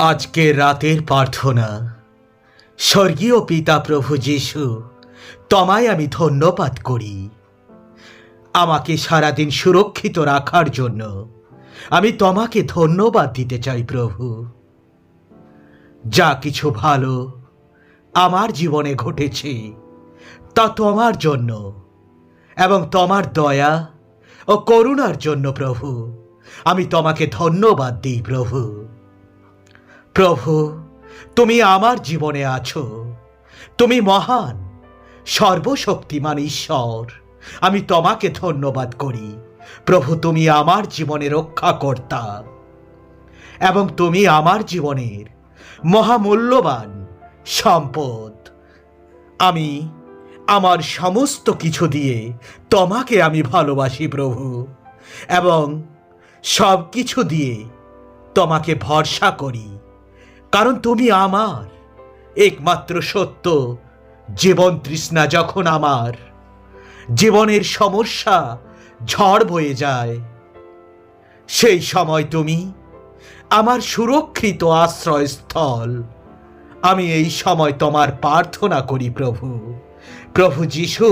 আজকের রাতের প্রার্থনা। স্বর্গীয় পিতা প্রভু যীশু, তোমায় আমি ধন্যবাদ করি। আমাকে সারাদিন সুরক্ষিত রাখার জন্য আমি তোমাকে ধন্যবাদ দিতে চাই প্রভু। যা কিছু ভালো আমার জীবনে ঘটেছে তা তোমার জন্য এবং তোমার দয়া ও করুণার জন্য প্রভু। আমি তোমাকে ধন্যবাদ দিই প্রভু। প্রভু, তুমি আমার জীবনে আছো। তুমি মহান সর্বশক্তিমান ঈশ্বর। আমি তোমাকে ধন্যবাদ করি প্রভু। তুমি আমার জীবনে রক্ষাকর্তা এবং তুমি আমার জীবনের মহামূল্যবান সম্পদ। আমি আমার সমস্ত কিছু দিয়ে তোমাকে আমি ভালোবাসি প্রভু, এবং সব কিছু দিয়ে তোমাকে ভরসা করি, কারণ তুমি আমার একমাত্র সত্য। জীবন তৃষ্ণা যখন আমার জীবনের সমস্যা ঝড় বয়ে যায়, সেই সময় তুমি আমার সুরক্ষিত আশ্রয়স্থল। আমি এই সময় তোমার প্রার্থনা করি প্রভু। প্রভু যীশু,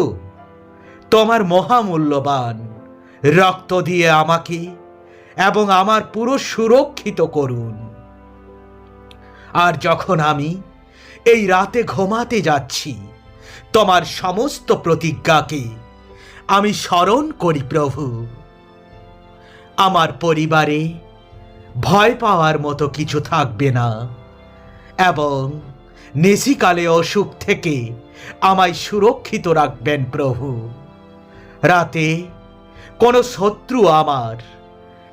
তোমার মহামূল্যবান রক্ত দিয়ে আমাকে এবং আমার পুরো সুরক্ষিত করুন। আর যখন আমি এই রাতে ঘুমাতে যাচ্ছি, তোমার সমস্ত প্রতিজ্ঞাকে আমি স্মরণ করি প্রভু। আমার পরিবারে ভয় পাওয়ার মতো কিছু থাকবে না, এবং নিশিকালে অসুখ থেকে আমায় সুরক্ষিত রাখবেন প্রভু। রাতে কোনো শত্রু আমার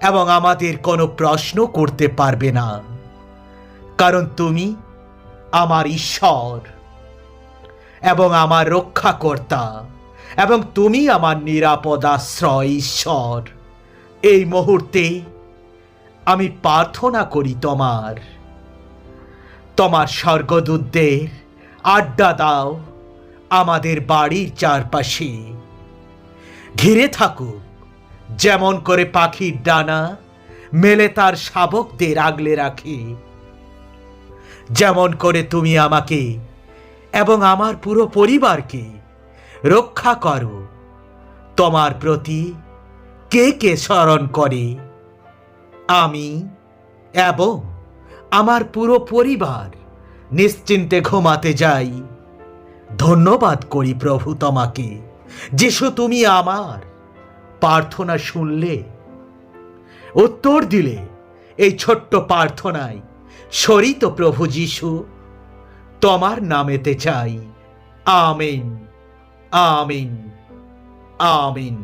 এবং আমাদের কোনো প্রশ্ন করতে পারবে না, কারণ তুমি আমার ঈশ্বর এবং আমার রক্ষাকর্তা, এবং তুমি আমার নিরাপদ আশ্রয় ঈশ্বর। এই মুহূর্তে আমি প্রার্থনা করি তোমার স্বর্গদূতদের আড্ডা দাও আমাদের বাড়ির চারপাশে। ঘিরে থাকুক, যেমন করে পাখির ডানা মেলে তার শাবকদের আগলে রাখে। যেমন করে তুমি আমাকে এবং আমার পুরো পরিবারকে রক্ষা করো। তোমার প্রতি কে কে স্মরণ করে, আমি এবং আমার পুরো পরিবার নিশ্চিন্তে ঘুমাতে যাই। ধন্যবাদ করি প্রভু তোমাকে। যিশু, তুমি আমার প্রার্থনা শুনলে, উত্তর দিলে এই ছোট্ট প্রার্থনায়। শরিত প্রভু যীশু, তোমার নামেতে চাই। আমিন, আমিন, আমিন।